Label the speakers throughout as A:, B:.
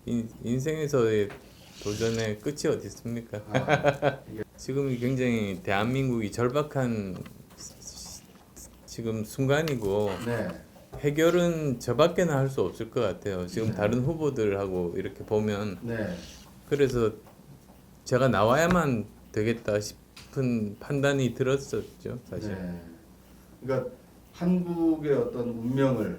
A: 인생에서의 도전의 끝이 어디 있습니까? 지금이 굉장히 대한민국이 절박한 지금 순간이고
B: 네.
A: 해결은 저밖에는 할 수 없을 것 같아요. 지금
B: 네.
A: 다른 후보들하고 이렇게 보면
B: 네.
A: 그래서 제가 나와야만 되겠다 싶은 판단이 들었었죠, 사실.
B: 네. 그러니까 한국의 어떤 운명을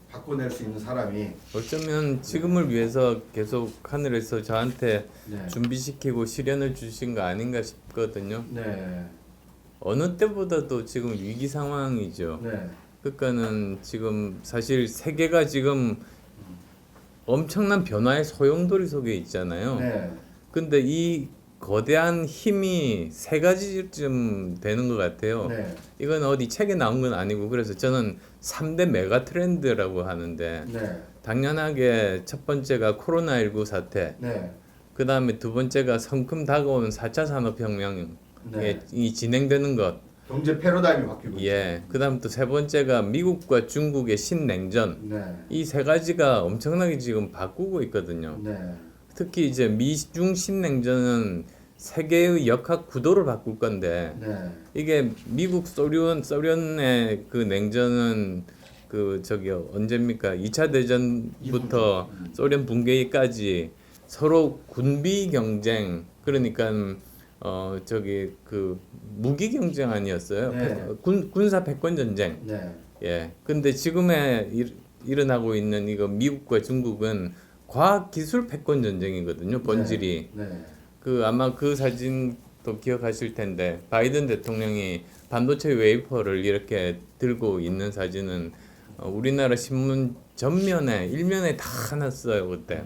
B: 바꿔낼 수 있는 사람이
A: 어쩌면 지금을 위해서 계속 하늘에서 저한테
B: 네.
A: 준비시키고 시련을 주신 거 아닌가 싶거든요.
B: 네.
A: 어느 때보다도 지금 위기 상황이죠.
B: 네.
A: 그러니까는 지금 사실 세계가 지금 엄청난 변화의 소용돌이 속에 있잖아요.
B: 네.
A: 근데 이 거대한 힘이 세 가지쯤 되는 것 같아요.
B: 네.
A: 이건 어디 책에 나온 건 아니고 그래서 저는 3대 메가 트렌드라고 하는데
B: 네.
A: 당연하게 첫 번째가 코로나19 사태,
B: 네.
A: 그 다음에 두 번째가 성큼 다가오는 4차 산업혁명이
B: 네.
A: 진행되는 것,
B: 경제 패러다임이 바뀌고
A: 예. 그 다음 또 세 번째가 미국과 중국의 신냉전,
B: 있죠. 네.
A: 이 세 가지가 엄청나게 지금 바꾸고 있거든요.
B: 네.
A: 특히 이제 미중 신냉전은 세계의 역학 구도를 바꿀 건데
B: 네.
A: 이게 미국 소련의 그 냉전은 그 저기 언제입니까? 2차 대전부터 소련 붕괴까지 서로 군비 경쟁 그러니까 저기 그 무기 경쟁 아니었어요?
B: 네.
A: 군사 패권 전쟁.
B: 네.
A: 예. 근데 지금에 일어나고 있는 이거 미국과 중국은 과학 기술 패권 전쟁이거든요. 본질이.
B: 네. 네.
A: 그 아마 그 사진도 기억하실 텐데 바이든 대통령이 반도체 웨이퍼를 이렇게 들고 있는 사진은 우리나라 신문 전면에 일면에 다 났어요 그때.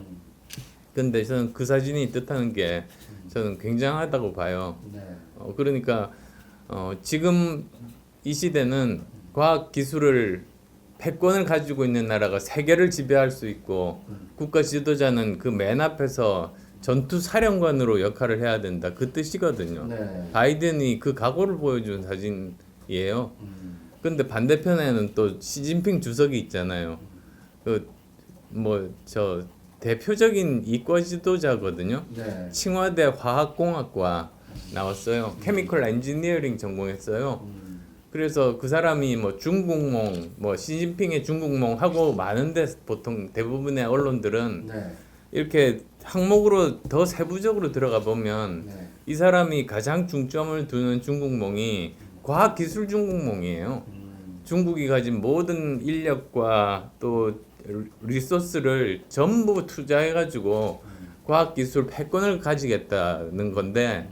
A: 근데 저는 그 사진이 뜻하는 게 저는 굉장하다고 봐요.
B: 네.
A: 그러니까 지금 이 시대는 과학 기술을 패권을 가지고 있는 나라가 세계를 지배할 수 있고 국가 지도자는 그 맨 앞에서 전투 사령관으로 역할을 해야 된다. 그 뜻이거든요.
B: 네.
A: 바이든이 그 각오를 보여준 사진이에요. 근데 반대편에는 또 시진핑 주석이 있잖아요. 그 뭐 저 대표적인 이과 지도자거든요.
B: 네.
A: 칭화대 화학공학과 나왔어요. 케미컬 엔지니어링 전공했어요. 그래서 그 사람이 뭐 중국몽, 뭐 시진핑의 중국몽 하고 많은데 보통 대부분의 언론들은
B: 네.
A: 이렇게 항목으로 더 세부적으로 들어가 보면
B: 네.
A: 이 사람이 가장 중점을 두는 중국몽이 과학기술 중국몽이에요. 중국이 가진 모든 인력과 또 리소스를 전부 투자해가지고 과학기술 패권을 가지겠다는 건데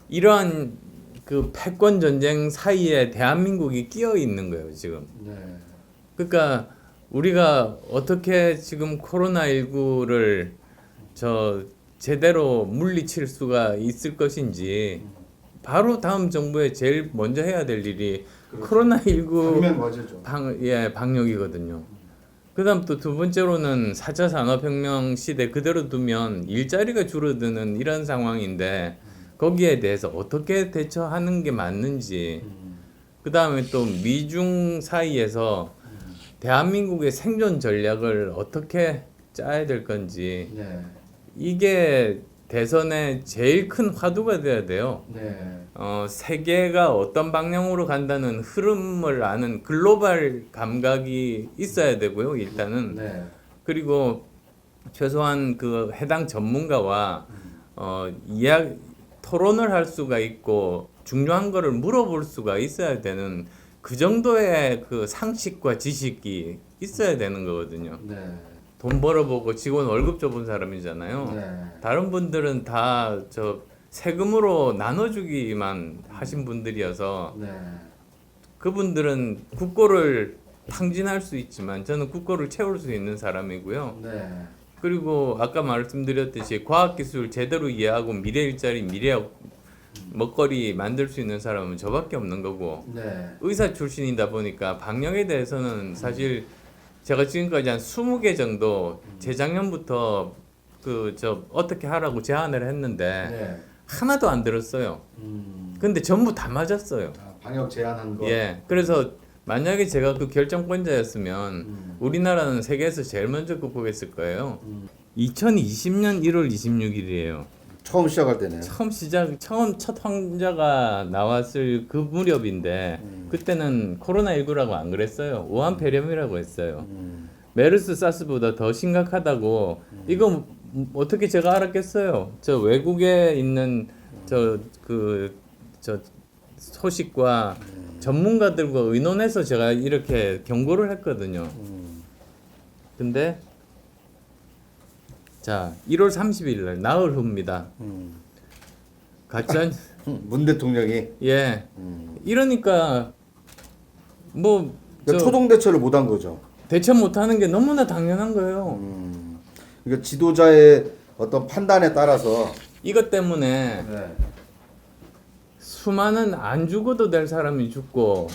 A: 이러한 그 패권 전쟁 사이에 대한민국이 끼어 있는 거예요 지금.
B: 네.
A: 그러니까 우리가 어떻게 지금 코로나19를 제대로 물리칠 수가 있을 것인지 바로 다음 정부에 제일 먼저 해야 될 일이
B: 그렇죠.
A: 코로나19
B: 당면 과제죠.
A: 방역이거든요. 그다음 또 두 번째로는 4차 산업혁명 시대 그대로 두면 일자리가 줄어드는 이런 상황인데 거기에 대해서 어떻게 대처하는 게 맞는지 그다음에 또 미중 사이에서 대한민국의 생존 전략을 어떻게 짜야 될 건지
B: 네.
A: 이게 대선의 제일 큰 화두가 돼야 돼요.
B: 네.
A: 세계가 어떤 방향으로 간다는 흐름을 아는 글로벌 감각이 있어야 되고요, 일단은.
B: 네.
A: 그리고 최소한 그 해당 전문가와 토론을 할 수가 있고 중요한 거를 물어볼 수가 있어야 되는 그 정도의 그 상식과 지식이 있어야 되는 거거든요.
B: 네.
A: 돈 벌어보고 직원 월급 줘본 사람이잖아요.
B: 네.
A: 다른 분들은 다 세금으로 나눠주기만 하신 분들이어서
B: 네.
A: 그분들은 국고를 탕진할 수 있지만 저는 국고를 채울 수 있는 사람이고요.
B: 네.
A: 그리고 아까 말씀드렸듯이 과학기술 제대로 이해하고 미래 일자리, 미래 먹거리 만들 수 있는 사람은 저밖에 없는 거고
B: 네.
A: 의사 출신이다 보니까 방역에 대해서는 사실 제가 지금까지 한 20개 정도 재작년부터 어떻게 하라고 제안을 했는데
B: 네.
A: 하나도 안 들었어요. 근데 전부 다 맞았어요.
B: 방역 제한한 거.
A: 예. 그래서 만약에 제가 그 결정권자였으면 우리나라는 세계에서 제일 먼저 극복했을 거예요. 2020년 1월 26일이에요.
B: 처음 시작할 때네요.
A: 처음 첫 환자가 나왔을 그 무렵인데 그때는 코로나19라고 안 그랬어요. 우한 폐렴이라고 했어요. 메르스 사스보다 더 심각하다고. 이거 어떻게 제가 알았겠어요? 저 외국에 있는 저 소식과 전문가들과 의논해서 제가 이렇게 경고를 했거든요. 근데 자 1월 30일 날 나흘 후입니다. 가짜
B: 문 대통령이
A: 예 이러니까 뭐
B: 그러니까 초동 대처를 못한 거죠.
A: 대처 못하는 게 너무나 당연한 거예요.
B: 그러니까 지도자의 어떤 판단에 따라서
A: 이것 때문에
B: 네.
A: 수많은 안 죽어도 될 사람이 죽고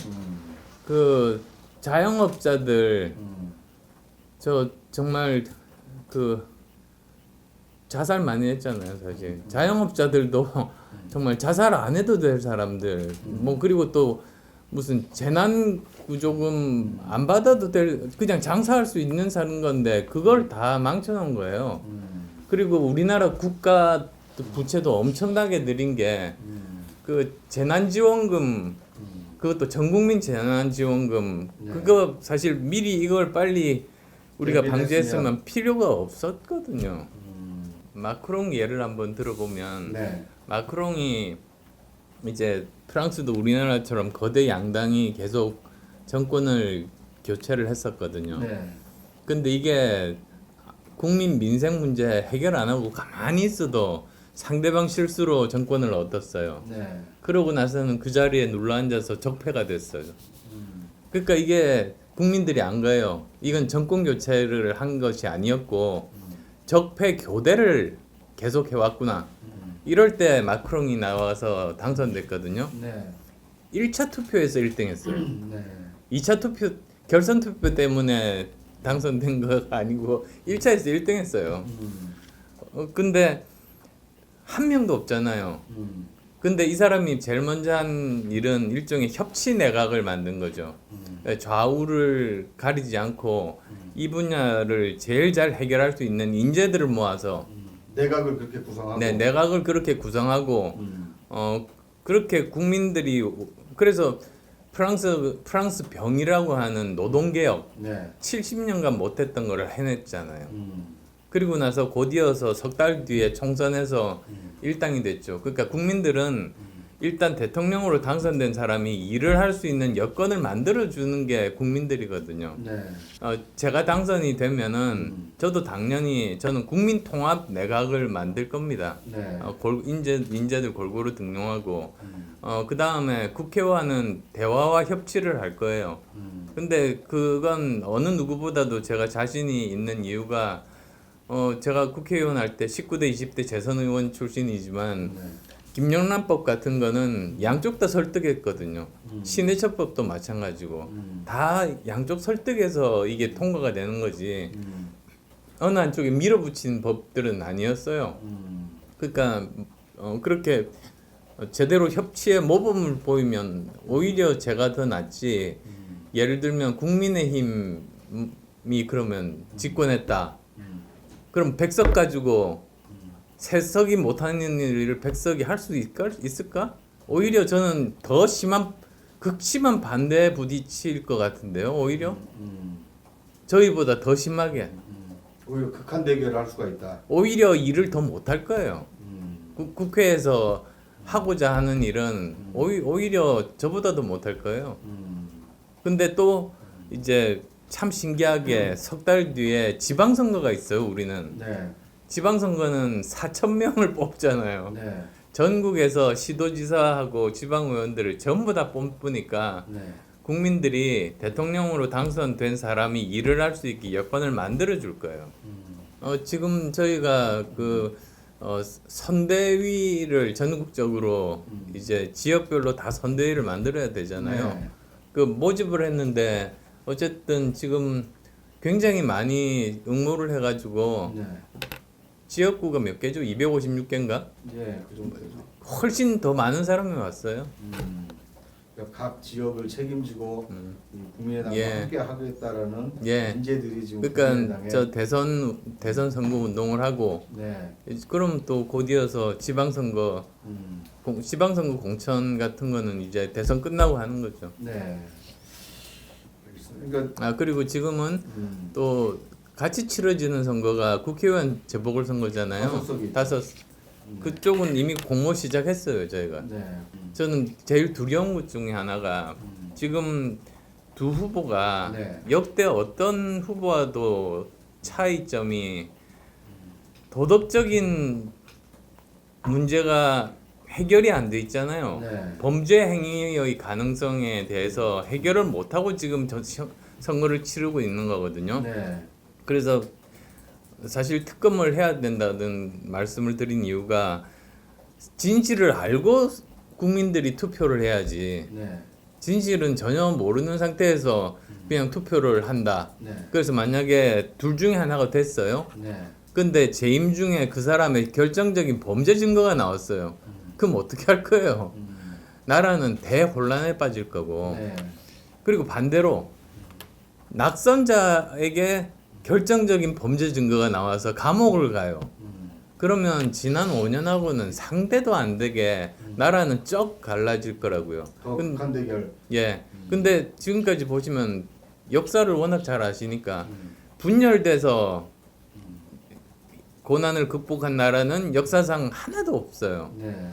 A: 그 자영업자들 저 정말 그 자살 많이 했잖아요, 사실. 자영업자들도 정말 자살 안 해도 될 사람들. 뭐 그리고 또 무슨 재난 구조금 안 받아도 될 그냥 장사할 수 있는 사는 건데 그걸 다 망쳐놓은 거예요. 그리고 우리나라 국가 부채도 엄청나게 늘린 게 그 재난지원금 그것도 전국민 재난지원금
B: 네.
A: 그거 사실 미리 이걸 빨리 우리가
B: 대비를
A: 방지했으면 필요가 없었거든요. 마크롱 예를 한번 들어보면
B: 네.
A: 마크롱이 이제 프랑스도 우리나라처럼 거대 양당이 계속 정권을 교체를 했었거든요.
B: 네.
A: 근데 이게 국민 민생 문제 해결 안 하고 가만히 있어도 상대방 실수로 정권을 얻었어요.
B: 네.
A: 그러고 나서는 그 자리에 눌러앉아서 적폐가 됐어요. 그러니까 이게 국민들이 안 가요. 이건 정권 교체를 한 것이 아니었고 적폐 교대를 계속 해왔구나. 이럴 때 마크롱이 나와서 당선됐거든요.
B: 네.
A: 1차 투표에서 1등했어요.
B: 네.
A: 2차 투표 결선 투표 때문에 당선된 거가 아니고 1차에서 1등했어요. 근데 한 명도 없잖아요. 근데 이 사람이 제일 먼저 한 일은 일종의 협치 내각을 만든 거죠. 좌우를 가리지 않고 이 분야를 제일 잘 해결할 수 있는 인재들을 모아서
B: 내각을 그렇게 구성하고
A: 네, 내각을 그렇게 구성하고 그렇게 국민들이 그래서 프랑스 병이라고 하는 노동개혁
B: 네.
A: 70년간 못했던 거를 해냈잖아요. 그리고 나서 곧이어서 석 달 뒤에 총선에서 일당이 됐죠. 그러니까 국민들은 일단 대통령으로 당선된 사람이 일을 할 수 있는 여건을 만들어 주는 게 국민들이거든요.
B: 네.
A: 제가 당선이 되면은 저도 당연히 저는 국민 통합 내각을 만들 겁니다.
B: 네.
A: 인재들 골고루 등용하고 그 다음에 국회와는 대화와 협치를 할 거예요. 근데 그건 어느 누구보다도 제가 자신이 있는 이유가 제가 국회의원 할 때 19대 20대 재선 의원 출신이지만
B: 네.
A: 김영란법 같은 거는 양쪽 다 설득했거든요. 신해철법도 마찬가지고 다 양쪽 설득해서 이게 통과가 되는 거지 어느 한쪽에 밀어붙인 법들은 아니었어요. 그러니까 그렇게 제대로 협치의 모범을 보이면 오히려 제가 더 낫지. 예를 들면 국민의힘이 그러면 집권했다. 그럼 100석 가지고 3석이 못하는 일을 100석이 할 수 있을까? 오히려 저는 더 극심한 반대에 부딪힐 것 같은데요. 오히려 저희보다 더 심하게.
B: 오히려 극한 대결을 할 수가 있다.
A: 오히려 일을 더 못할 거예요. 국회에서 하고자 하는 일은 오히려 저보다도 못할 거예요. 근데 또 이제 참 신기하게 석 달 뒤에 지방선거가 있어요. 우리는
B: 네.
A: 지방선거는 4,000명을 뽑잖아요.
B: 네.
A: 전국에서 시도지사하고 지방의원들을 전부 다 뽑으니까
B: 네.
A: 국민들이 대통령으로 당선된 사람이 일을 할 수 있게 여건을 만들어 줄 거예요. 지금 저희가 선대위를 전국적으로 이제 지역별로 다 선대위를 만들어야 되잖아요.
B: 네.
A: 그 모집을 했는데 어쨌든 지금 굉장히 많이 응모를 해가지고
B: 네.
A: 지역구가 몇 개죠? 256개인가?
B: 네. 그 정도죠.
A: 훨씬 더 많은 사람이 왔어요.
B: 그러니까 각 지역을 책임지고 이 국민의당과
A: 예.
B: 함께 하겠다라는
A: 예.
B: 인재들이 지금
A: 그러니까
B: 국민의당에
A: 저 대선 선거 운동을 하고
B: 네.
A: 그럼 또 곧이어서 지방선거 지방선거 공천 같은 거는 이제 대선 끝나고 하는 거죠.
B: 네. 알겠습니다. 그러니까
A: 아 그리고 지금은 또 같이 치러지는 선거가 국회의원 재보궐선거잖아요.
B: 5석이
A: 다섯. 그쪽은 이미 공모 시작했어요 저희가.
B: 네.
A: 저는 제일 두려운 것 중에 하나가 지금 두 후보가
B: 네.
A: 역대 어떤 후보와도 차이점이 도덕적인 문제가 해결이 안 돼 있잖아요.
B: 네.
A: 범죄 행위의 가능성에 대해서 해결을 못 하고 지금 선거를 치르고 있는 거거든요.
B: 네.
A: 그래서 사실 특검을 해야 된다는 말씀을 드린 이유가 진실을 알고 국민들이 투표를 해야지
B: 네.
A: 진실은 전혀 모르는 상태에서 그냥 투표를 한다.
B: 네.
A: 그래서 만약에 둘 중에 하나가 됐어요.
B: 네.
A: 근데 재임 중에 그 사람의 결정적인 범죄 증거가 나왔어요. 그럼 어떻게 할 거예요? 나라는 대혼란에 빠질 거고.
B: 네.
A: 그리고 반대로 낙선자에게 결정적인 범죄 증거가 나와서 감옥을 가요. 그러면 지난 5년하고는 상대도 안 되게 나라는 쩍 갈라질 거라고요.
B: 더 극한 대결.
A: 예. 근데 지금까지 보시면 역사를 워낙 잘 아시니까 분열돼서 고난을 극복한 나라는 역사상 하나도 없어요.
B: 네.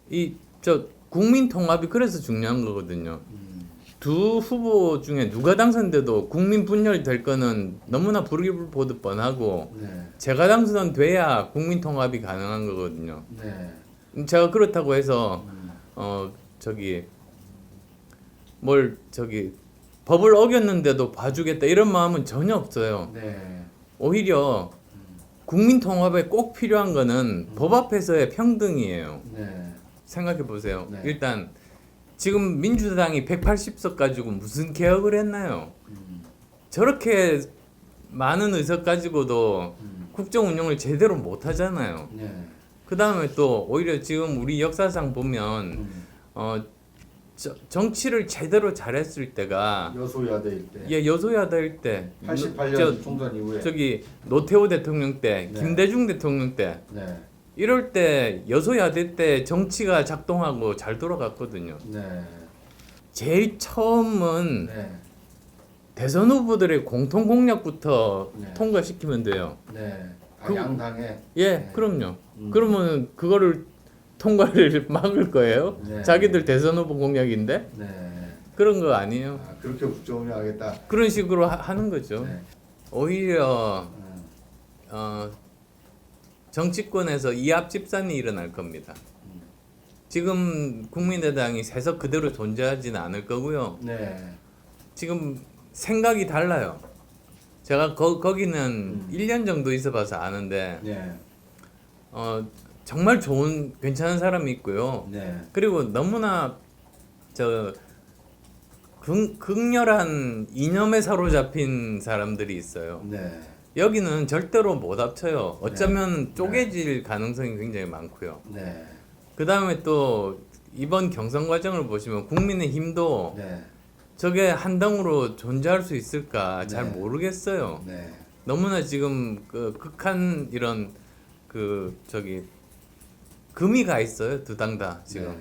A: 이 저 국민 통합이 그래서 중요한 거거든요. 두 후보 중에 누가 당선돼도 국민 분열될 거는 너무나 불을 보듯 뻔하고
B: 네.
A: 제가 당선돼야 국민 통합이 가능한 거거든요.
B: 네.
A: 제가 그렇다고 해서 법을 어겼는데도 봐주겠다 이런 마음은 전혀 없어요.
B: 네.
A: 오히려 국민 통합에 꼭 필요한 거는 법 앞에서의 평등이에요.
B: 네.
A: 생각해 보세요.
B: 네.
A: 일단 지금 민주당이 180석 가지고 무슨 개혁을 했나요? 저렇게 많은 의석 가지고도 국정 운영을 제대로 못 하잖아요.
B: 네.
A: 그 다음에 또 오히려 지금 우리 역사상 보면 정치를 제대로 잘했을 때가
B: 여소야대일 때.
A: 예 여소야대일 때
B: 88년 총선 이후에.
A: 저기 노태우 대통령 때
B: 네.
A: 김대중 대통령 때
B: 네.
A: 이럴 때 여소야대 때 정치가 작동하고 잘 돌아갔거든요.
B: 네.
A: 제일 처음은
B: 네.
A: 대선 후보들의 공통 공약부터
B: 네.
A: 통과시키면 돼요.
B: 네. 아,
A: 그-
B: 양당에.
A: 예,
B: 네.
A: 그럼요. 그러면 그거를 통과를 막을 거예요?
B: 네.
A: 자기들 대선 후보 공약인데
B: 네.
A: 그런 거 아니에요.
B: 아, 그렇게 국정 운영하겠다.
A: 그런 식으로 하는 거죠.
B: 네.
A: 오히려
B: 음.
A: 정치권에서 이합 집산이 일어날 겁니다. 지금 국민의당이 세석 그대로 존재하지는 않을 거고요.
B: 네.
A: 지금 생각이 달라요. 제가 거기는 1년 정도 있어봐서 아는데
B: 네.
A: 정말 좋은 괜찮은 사람이 있고요.
B: 네.
A: 그리고 너무나 극렬한 이념에 사로잡힌 사람들이 있어요.
B: 네.
A: 여기는 절대로 못 합쳐요. 어쩌면 쪼개질 가능성이 굉장히 많고요.
B: 네.
A: 그 다음에 또 이번 경선 과정을 보시면 국민의힘도
B: 네.
A: 저게 한당으로 존재할 수 있을까 잘
B: 네.
A: 모르겠어요.
B: 네.
A: 너무나 지금 그 극한 이런 금이 가 있어요. 두 당 다 지금.
B: 네.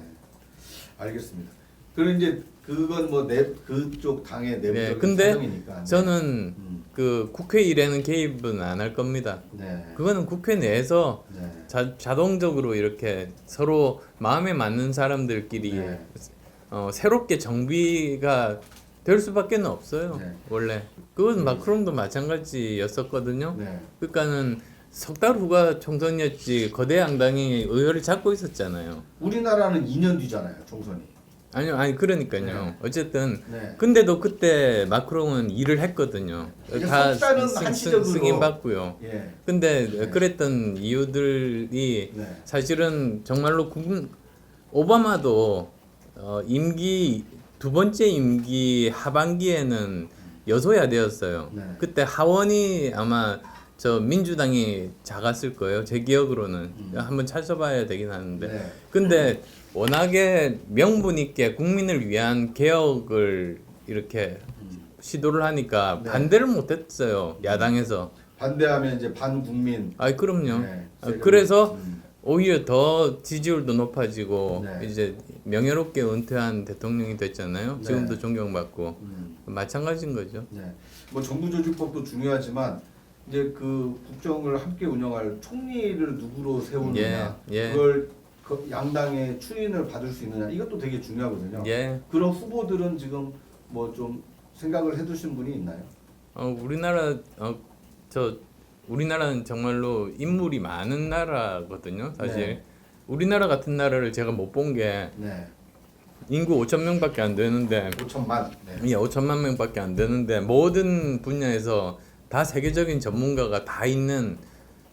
B: 알겠습니다. 그럼 이제 그건 뭐 그쪽 당의
A: 네.
B: 내부적인
A: 근데
B: 사정이니까. 네.
A: 저는 그 국회 일에는 개입은 안 할 겁니다.
B: 네.
A: 그거는 국회 내에서
B: 네.
A: 자동적으로 이렇게 서로 마음에 맞는 사람들끼리
B: 네.
A: 새롭게 정비가 될 수밖에 없어요.
B: 네.
A: 원래 그건 마크롱도 마찬가지였었거든요.
B: 네.
A: 그러니까는 석 달 후가 총선이었지 거대 양당이 의회를 잡고 있었잖아요.
B: 우리나라는 2년 뒤잖아요, 총선이.
A: 아니 그러니까요.
B: 네.
A: 어쨌든
B: 네.
A: 근데도 그때 마크롱은 일을 했거든요.
B: 이게
A: 다
B: 석 달은 한시적으로.
A: 승인 받고요.
B: 예.
A: 근데
B: 네.
A: 그랬던 이유들이
B: 네.
A: 사실은 정말로 오바마도 임기 두 번째 임기 하반기에는 여소야대였어요.
B: 네.
A: 그때 하원이 아마 저 민주당이 작았을 거예요. 제 기억으로는 한번 찾아봐야 되긴 하는데.
B: 네.
A: 근데 워낙에 명분 있게 국민을 위한 개혁을 이렇게 시도를 하니까
B: 네.
A: 반대를 못했어요. 야당에서.
B: 반대하면 이제 반국민.
A: 아이 그럼요.
B: 네,
A: 그래서
B: 음.
A: 오히려 더 지지율도 높아지고
B: 네.
A: 이제 명예롭게 은퇴한 대통령이 됐잖아요.
B: 네.
A: 지금도 존경받고 마찬가지인 거죠.
B: 네. 뭐 정부조직법도 중요하지만 이제 그 국정을 함께 운영할 총리를 누구로 세우느냐,
A: 예.
B: 그걸 그 양당의 추인을 받을 수 있느냐, 이것도 되게 중요하거든요.
A: 예.
B: 그런 후보들은 지금 뭐 좀 생각을 해두신 분이 있나요?
A: 우리나라는 정말로 인물이 많은 나라거든요. 사실
B: 네.
A: 우리나라 같은 나라를 제가 못 본 게
B: 네.
A: 인구 5천 명밖에 안 되는데
B: 5천만. 네.
A: 예, 5천만 명밖에 안 되는데 모든 분야에서 다 세계적인 전문가가 다 있는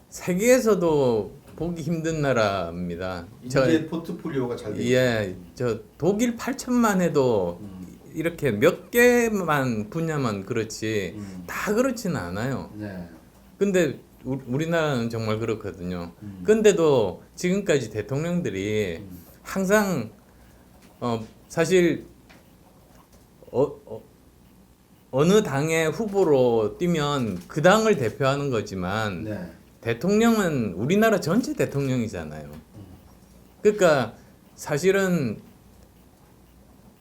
A: 세계에서도 보기 힘든 나라입니다.
B: 인재 포트폴리오가 잘 돼 있죠.
A: 저 독일 8천만 해도 이렇게 몇 개만 분야만 그렇지 다 그렇지는 않아요.
B: 네.
A: 근데 우리나라는 정말 그렇거든요. 근데도 지금까지 대통령들이 항상 사실 어느 당의 후보로 뛰면 그 당을 대표하는 거지만
B: 네.
A: 대통령은 우리나라 전체 대통령이잖아요. 그러니까 사실은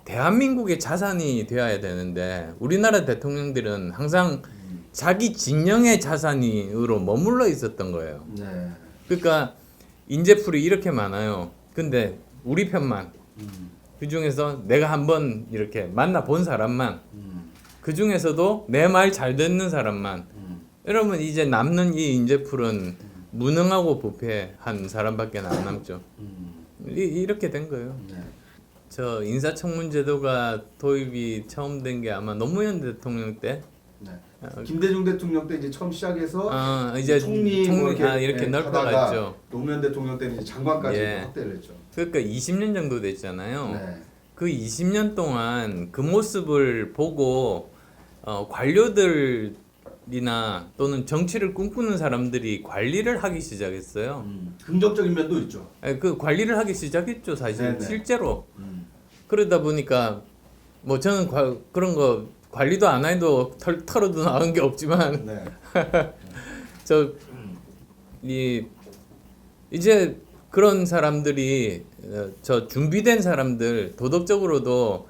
A: 대한민국의 자산이 되어야 되는데 우리나라 대통령들은 항상 자기 진영의 자산으로 머물러 있었던 거예요.
B: 네.
A: 그러니까 인재풀이 이렇게 많아요. 근데 우리 편만 그 중에서 내가 한번 이렇게 만나 본 사람만 그 중에서도 내 말 잘 듣는 사람만 여러분 이제 남는 이 인재풀은 무능하고 부패한 사람밖에 안 남죠. 이렇게 된 거예요.
B: 네.
A: 저 인사청문 제도가 도입이 처음 된 게 아마 노무현 대통령 때.
B: 네. 김대중 대통령 때 이제 처음 시작해서
A: 이제
B: 총리 뭐
A: 이렇게 넓어갔죠.
B: 노무현 대통령 때는 이제 장관까지
A: 예.
B: 확대를 했죠.
A: 그러니까 20년 정도 됐잖아요.
B: 네.
A: 그 20년 동안 그 모습을 보고 관료들이나 또는 정치를 꿈꾸는 사람들이 관리를 하기 시작했어요.
B: 긍정적인 면도 있죠.
A: 그 관리를 하기 시작했죠, 사실.
B: 네네. 실제로.
A: 실제로. 그러다 보니까 뭐 저는 그런 거 관리도 안 해도 털어도 나온 게 없지만
B: 네.
A: 이제 그런 사람들이 저 준비된 사람들 도덕적으로도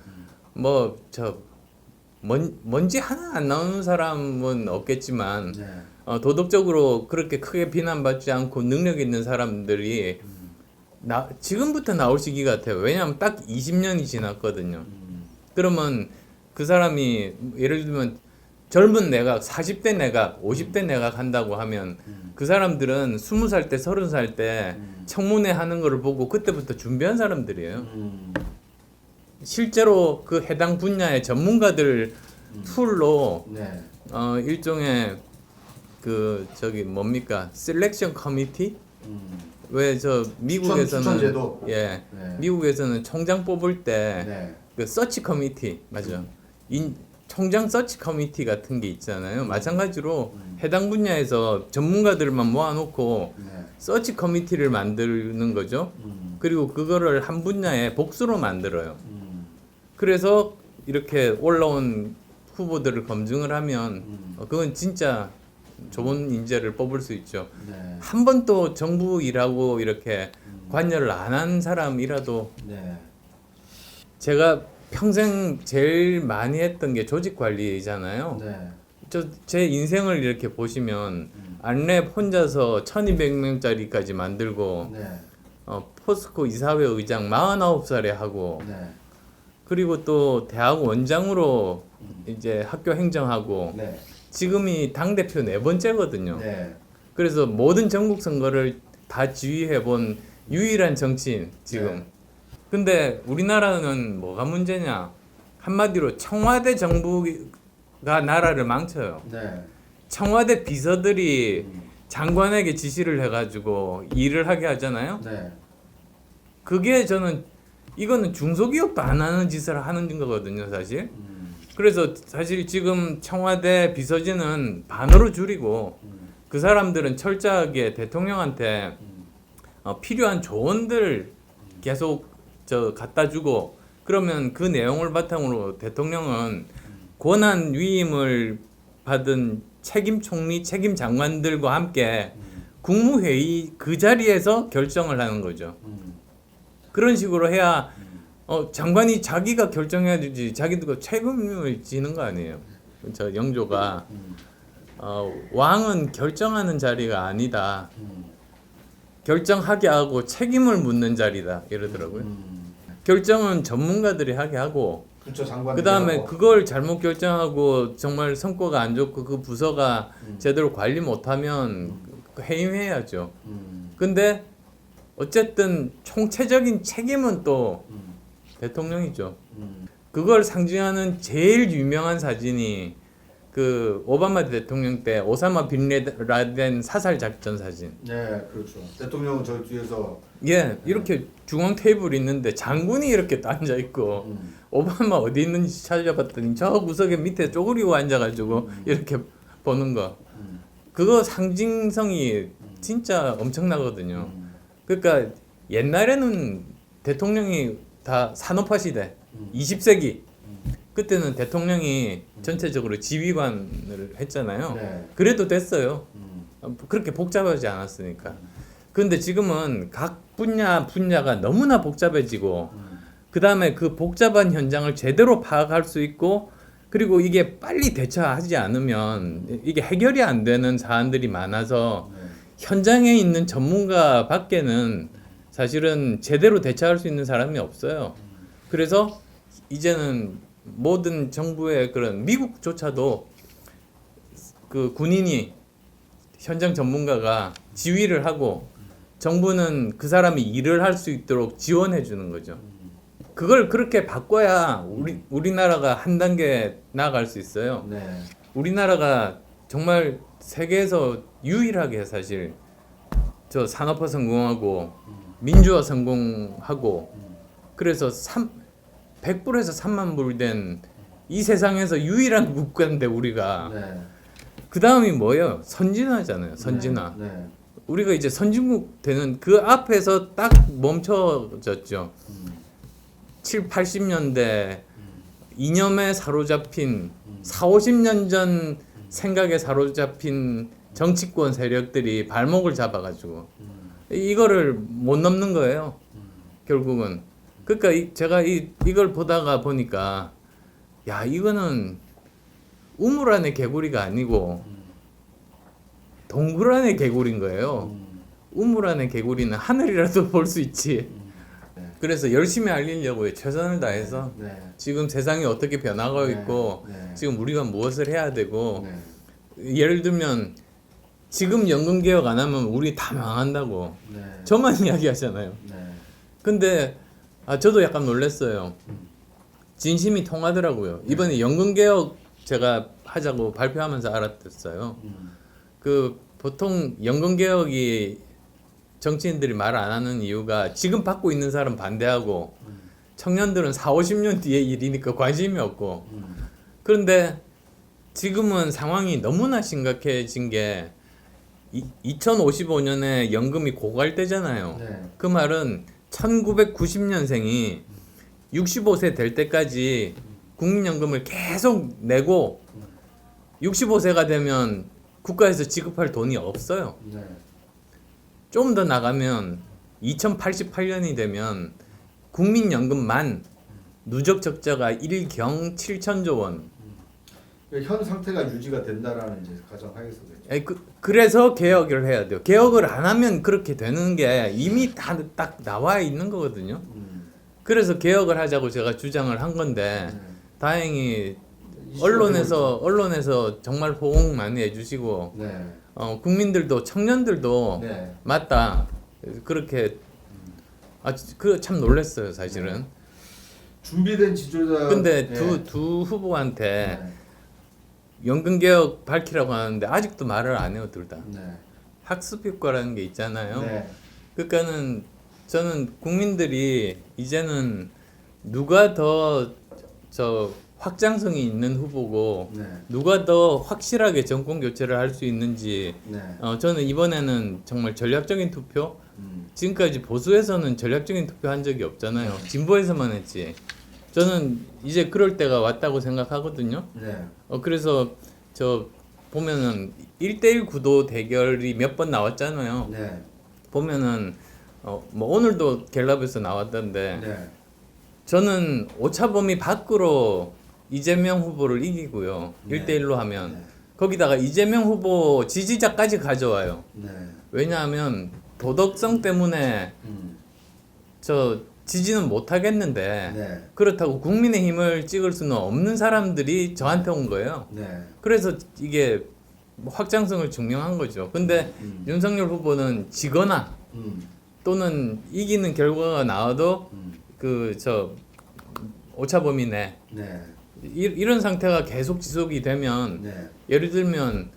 A: 뭐 먼지 하나 안 나오는 사람은 없겠지만
B: 네.
A: 도덕적으로 그렇게 크게 비난받지 않고 능력 있는 사람들이 지금부터 나올 시기 같아요. 왜냐하면 딱 20년이 지났거든요. 그러면 그 사람이 예를 들면 젊은 내각, 40대 내각, 50대 내각 한다고 하면 그 사람들은 20살 때, 30살 때 청문회 하는 거를 보고 그때부터 준비한 사람들이에요. 실제로 그 해당 분야의 전문가들 툴로
B: 네.
A: 일종의 그 뭡니까? 셀렉션 커미티? 왜 저 미국에서는
B: 추천제도?
A: 예.
B: 네.
A: 미국에서는 총장 뽑을 때
B: 네.
A: 그 서치 커미티 맞아. 총장 서치 커미티 같은 게 있잖아요. 마찬가지로 해당 분야에서 전문가들만 모아놓고
B: 네.
A: 서치 커미티를 만드는 거죠. 그리고 그거를 한 분야의 복수로 만들어요. 그래서 이렇게 올라온 후보들을 검증을 하면 그건 진짜 좋은 인재를 뽑을 수 있죠.
B: 네.
A: 한 번 또 정부 일하고 이렇게 관여를 안 한 사람이라도
B: 네.
A: 제가 평생 제일 많이 했던 게 조직 관리잖아요.
B: 네.
A: 제 인생을 이렇게 보시면 안랩 혼자서 1200명짜리까지 만들고
B: 네.
A: 포스코 이사회 의장 49살에 하고
B: 네.
A: 그리고 또 대학 원장으로 이제 학교 행정하고
B: 네.
A: 지금이 당대표 4번째거든요.
B: 네.
A: 그래서 모든 전국 선거를 다 지휘해 본 유일한 정치인 지금.
B: 네.
A: 근데 우리나라는 뭐가 문제냐? 한마디로 청와대 정부가 나라를 망쳐요.
B: 네.
A: 청와대 비서들이 장관에게 지시를 해가지고 일을 하게 하잖아요.
B: 네.
A: 그게 저는 이거는 중소기업도 안 하는 짓을 하는 거거든요, 사실. 그래서 사실 지금 청와대 비서진은 반으로 줄이고 그 사람들은 철저하게 대통령한테 필요한 조언들 계속 갖다 주고 그러면 그 내용을 바탕으로 대통령은 권한 위임을 받은 책임 총리, 책임 장관들과 함께 국무회의 그 자리에서 결정을 하는 거죠. 그런 식으로 해야 장관이 자기가 결정해야 되지 자기도 책임을 지는 거 아니에요. 저 영조가 왕은 결정하는 자리가 아니다. 결정하게 하고 책임을 묻는 자리다 이러더라고요. 결정은 전문가들이 하게 하고
B: 그렇죠. 장관.
A: 그 다음에 그걸 잘못 결정하고 정말 성과가 안 좋고 그 부서가 제대로 관리 못하면 해임해야죠. 근데 어쨌든 총체적인 책임은 또 대통령이죠. 그걸 상징하는 제일 유명한 사진이 그 오바마 대통령 때 오사마 빈 라덴 사살 작전 사진.
B: 네, 그렇죠. 대통령은 저 뒤에서
A: 예, 이렇게 중앙 테이블이 있는데 장군이 이렇게 또 앉아 있고 오바마 어디 있는지 찾아봤더니 저 구석에 밑에 쪼그리고 앉아가지고 이렇게 보는 거. 그거 상징성이 진짜 엄청나거든요. 그러니까 옛날에는 대통령이 다 산업화 시대, 20세기 그때는 대통령이 전체적으로 지휘관을 했잖아요.
B: 네.
A: 그래도 됐어요. 그렇게 복잡하지 않았으니까. 그런데 지금은 각 분야가 너무나 복잡해지고 그 다음에 그 복잡한 현장을 제대로 파악할 수 있고 그리고 이게 빨리 대처하지 않으면 이게 해결이 안 되는 사안들이 많아서 현장에 있는 전문가 밖에는 사실은 제대로 대처할 수 있는 사람이 없어요. 그래서 이제는 모든 정부의 그런 미국조차도 그 군인이 현장 전문가가 지휘를 하고 정부는 그 사람이 일을 할 수 있도록 지원해 주는 거죠. 그걸 그렇게 바꿔야 우리나라가 한 단계 나아갈 수 있어요.
B: 네.
A: 우리나라가 정말 세계에서 유일하게 사실 저 산업화 성공하고 민주화 성공하고 그래서 100불에서 3만 불 된 이 세상에서 유일한 국가인데 우리가
B: 네.
A: 그 다음이 뭐예요? 선진화잖아요. 선진화.
B: 네.
A: 우리가 이제 선진국 되는 그 앞에서 딱 멈춰졌죠. 7, 80년대 이념에 사로잡힌 4, 50년 전 생각에 사로잡힌 정치권 세력들이 발목을 잡아가지고 이거를 못 넘는 거예요. 결국은. 그러니까 제가 이걸 보다가 보니까 야 이거는 우물 안의 개구리가 아니고 동굴 안의 개구리인 거예요. 우물 안의 개구리는 하늘이라도 볼 수 있지. 그래서 열심히 알리려고 최선을 다해서
B: 네.
A: 지금 세상이 어떻게 변화하고 있고
B: 네.
A: 지금 우리가 무엇을 해야 되고
B: 네.
A: 예를 들면 지금 연금 개혁 안 하면 우리 다 망한다고
B: 네.
A: 저만 이야기하잖아요.
B: 네.
A: 근데 저도 약간 놀랐어요. 진심이 통하더라고요. 이번에 연금 개혁 제가 하자고 발표하면서 알았어요. 그 보통 연금 개혁이 정치인들이 말 안 하는 이유가 지금 받고 있는 사람 반대하고 청년들은 4, 50년 뒤에 일이니까 관심이 없고 그런데 지금은 상황이 너무나 심각해진 게 2055년에 연금이 고갈되잖아요.
B: 네.
A: 그 말은 1990년생이 65세 될 때까지 국민연금을 계속 내고 65세가 되면 국가에서 지급할 돈이 없어요.
B: 네.
A: 좀 더 나가면 2088년이 되면 국민연금만 누적 적자가 1경 7천조 원.
B: 현 상태가 유지가 된다라는 이제 가정하에서겠죠.
A: 그래서 개혁을 해야 돼요. 개혁을 안 하면 그렇게 되는 게 이미 다 딱 나와 있는 거거든요. 그래서 개혁을 하자고 제가 주장을 한 건데 다행히 언론에서 정말 호응 많이 해주시고
B: 네.
A: 국민들도 청년들도
B: 네.
A: 맞다 그렇게 그 참 놀랐어요 사실은.
B: 준비된 지도자.
A: 근데
B: 네.
A: 두 후보한테
B: 네.
A: 연금 개혁 밝히라고 하는데 아직도 말을 안 해요 둘 다.
B: 네.
A: 학습 효과라는 게 있잖아요.
B: 네.
A: 그러니까는 저는 국민들이 이제는 누가 더 확장성이 있는 후보고
B: 네.
A: 누가 더 확실하게 정권 교체를 할 수 있는지
B: 네.
A: 저는 이번에는 정말 전략적인 투표
B: 음.
A: 지금까지 보수에서는 전략적인 투표 한 적이 없잖아요. 진보에서만 했지. 저는 이제 그럴 때가 왔다고 생각하거든요.
B: 네.
A: 그래서 저 보면은 1대1 구도 대결이 몇 번 나왔잖아요.
B: 네.
A: 보면은 뭐 오늘도 갤럽에서 나왔던데
B: 네.
A: 저는 오차범위 밖으로 이재명 후보를 이기고요.
B: 네.
A: 1대1로 하면
B: 네.
A: 거기다가 이재명 후보 지지자까지 가져와요.
B: 네.
A: 왜냐하면 도덕성 때문에
B: 음.
A: 저 지지는 못 하겠는데
B: 네.
A: 그렇다고 국민의힘을 찍을 수는 없는 사람들이 저한테 온 거예요.
B: 네.
A: 그래서 이게 뭐 확장성을 증명한 거죠. 근데 윤석열 후보는 지거나
B: 음.
A: 또는 이기는 결과가 나와도 그 저 오차범위 내
B: 네.
A: 이런 상태가 계속 지속이 되면
B: 네.
A: 예를 들면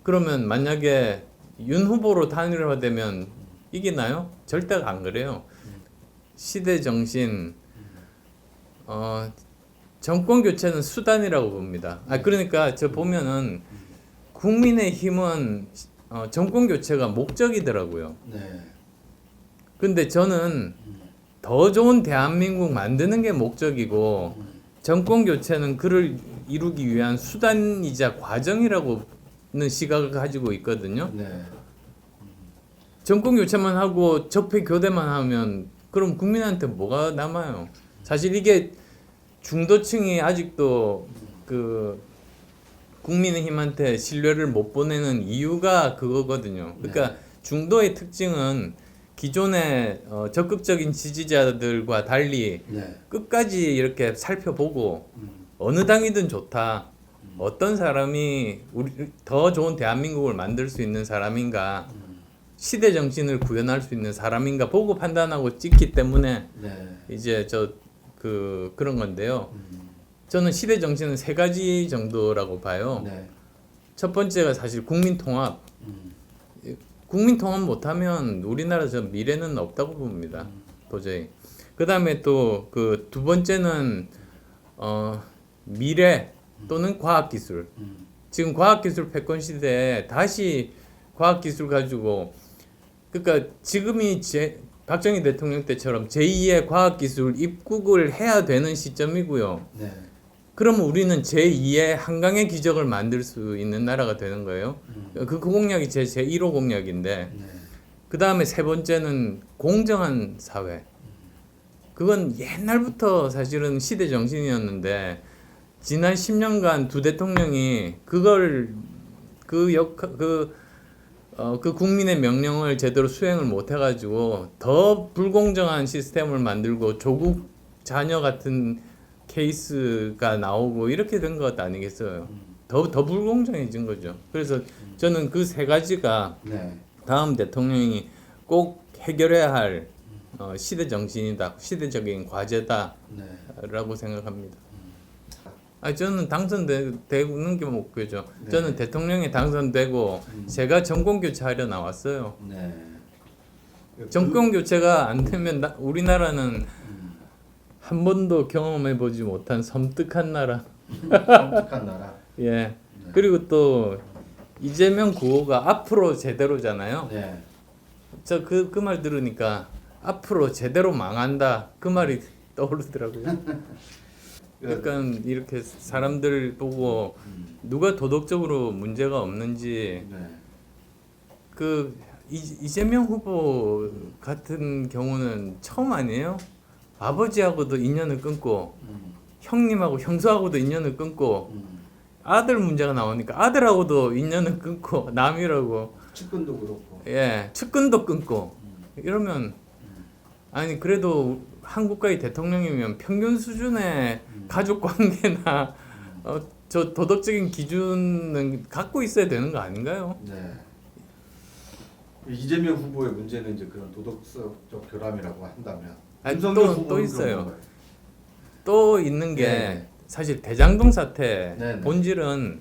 A: 그러면 만약에 윤 후보로 단일화되면 이기나요? 절대 안 그래요. 시대 정신 정권 교체는 수단이라고 봅니다. 그러니까 저 보면은 국민의힘은 정권 교체가 목적이더라고요.
B: 네.
A: 근데 저는 더 좋은 대한민국 만드는 게 목적이고 정권 교체는 그를 이루기 위한 수단이자 과정이라고는 시각을 가지고 있거든요.
B: 네.
A: 정권 교체만 하고 적폐 교대만 하면 그럼 국민한테 뭐가 남아요? 사실 이게 중도층이 아직도 그 국민의힘한테 신뢰를 못 보내는 이유가 그거거든요. 그러니까 중도의 특징은 기존의 적극적인 지지자들과 달리
B: 네.
A: 끝까지 이렇게 살펴보고 어느 당이든 좋다. 어떤 사람이 우리 더 좋은 대한민국을 만들 수 있는 사람인가, 시대 정신을 구현할 수 있는 사람인가 보고 판단하고 찍기 때문에
B: 네.
A: 이제 그런 건데요. 저는 시대 정신은 세 가지 정도라고 봐요.
B: 네.
A: 첫 번째가 사실 국민 통합. 국민 통합 못하면 우리나라 저 미래는 없다고 봅니다. 도저히. 그 다음에 또 그 두 번째는 미래 또는 과학기술. 지금 과학기술 패권 시대에 다시 과학기술 가지고 그러니까 지금이 박정희 대통령 때처럼 제2의 과학기술 입국을 해야 되는 시점이고요.
B: 네.
A: 그러면 우리는 제2의 한강의 기적을 만들 수 있는 나라가 되는 거예요. 그 공약이 제 1호 공약인데
B: 네.
A: 그 다음에 세 번째는 공정한 사회. 그건 옛날부터 사실은 시대 정신이었는데 지난 10년간 두 대통령이 그걸 그 국민의 명령을 제대로 수행을 못 해가지고 더 불공정한 시스템을 만들고 조국 자녀 같은 케이스가 나오고 이렇게 된 것 아니겠어요? 더 불공정해진 거죠. 그래서 저는 그 세 가지가
B: 네.
A: 다음 대통령이 꼭 해결해야 할 시대 정신이다, 시대적인 과제다라고
B: 네.
A: 생각합니다. 저는 당선되는 게 목표죠.
B: 네.
A: 저는 대통령에 당선되고 제가 정권 교체하려 나왔어요.
B: 네.
A: 정권 교체가 안 되면 우리나라는 한 번도 경험해 보지 못한 섬뜩한 나라.
B: 섬뜩한 나라.
A: 예. 그리고 또 이재명 구호가 앞으로 제대로잖아요.
B: 네.
A: 저 그 말 들으니까 앞으로 제대로 망한다 그 말이 떠오르더라고요. 약간 이렇게 사람들 보고 누가 도덕적으로 문제가 없는지
B: 네.
A: 그 이재명 후보 같은 경우는 처음 아니에요? 아버지하고도 인연을 끊고 형님하고 형수하고도 인연을 끊고 아들 문제가 나오니까 아들하고도 인연을 끊고 남이라고
B: 측근도 그렇고.
A: 예 측근도 끊고 이러면 아니 그래도 한국과의 대통령이면 평균 수준의 가족 관계나 저 도덕적인 기준은 갖고 있어야 되는 거 아닌가요?
B: 네. 이재명 후보의 문제는 이제 그런 도덕적 결함이라고 한다면
A: 아니,
B: 윤석열
A: 또
B: 후보는
A: 있어요.
B: 그런 건가요?
A: 또 있는 게
B: 네.
A: 사실 대장동 사태
B: 네, 네.
A: 본질은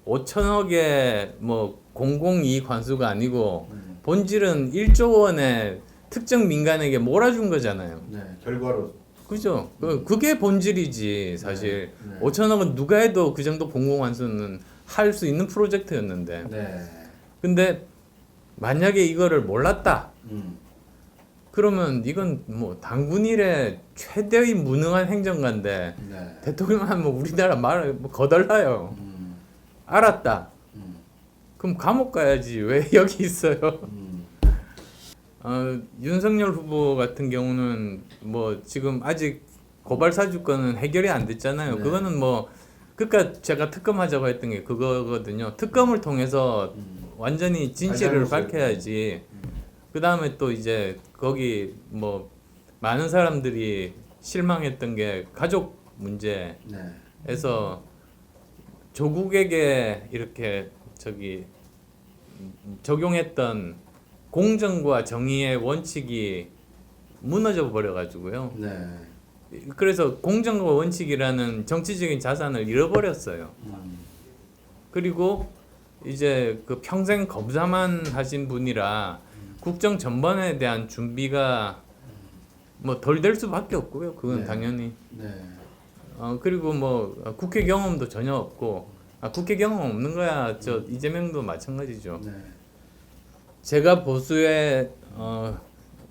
A: 5천억의 뭐 공공이익 환수가 아니고 본질은 1조 원의 특정 민간에게 몰아준 거잖아요.
B: 네. 결과로
A: 그죠? 그게 본질이지 사실.
B: 네.
A: 5천억은 누가 해도 그 정도 공공환수는 할 수 있는 프로젝트였는데.
B: 네.
A: 근데 만약에 이거를 몰랐다.
B: 음.
A: 그러면 이건 뭐 당군 일의 최대의 무능한 행정가인데
B: 네.
A: 대통령 하면 우리나라 말 뭐 거덜나요.
B: 음.
A: 알았다.
B: 음.
A: 그럼 감옥 가야지. 왜 여기 있어요?
B: 음.
A: 윤석열 후보 같은 경우는 뭐 지금 아직 고발 사주권은 해결이 안 됐잖아요.
B: 네.
A: 그거는 뭐 그러니까 제가 특검하자고 했던 게 그거거든요. 특검을 통해서 완전히 진실을 밝혀야지. 그 다음에 또 이제 거기 뭐 많은 사람들이 실망했던 게 가족 문제에서
B: 네.
A: 조국에게 이렇게 적용했던 공정과 정의의 원칙이 무너져 버려 가지고요.
B: 네.
A: 그래서 공정과 원칙이라는 정치적인 자산을 잃어버렸어요. 그리고 이제 그 평생 검사만 하신 분이라 국정 전반에 대한 준비가 뭐 덜 될 수밖에 없고요. 그건
B: 네.
A: 당연히.
B: 네.
A: 그리고 뭐 국회 경험도 전혀 없고, 국회 경험 없는 거야. 저 이재명도 마찬가지죠.
B: 네.
A: 제가 보수의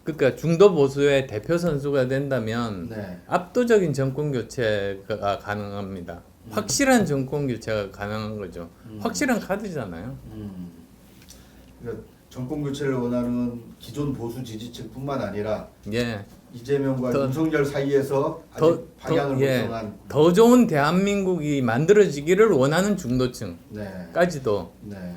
A: 그러니까 중도 보수의 대표 선수가 된다면
B: 네.
A: 압도적인 정권 교체가 가능합니다. 확실한 정권 교체가 가능한 거죠. 확실한 카드잖아요.
B: 그러니까 정권 교체를 원하는 기존 보수 지지층뿐만 아니라
A: 예.
B: 이재명과
A: 더-
B: 윤석열 사이에서 아직 방향을 못
A: 예.
B: 정한.
A: 더 좋은 대한민국이 만들어지기를 원하는 중도층까지도
B: 네. 네.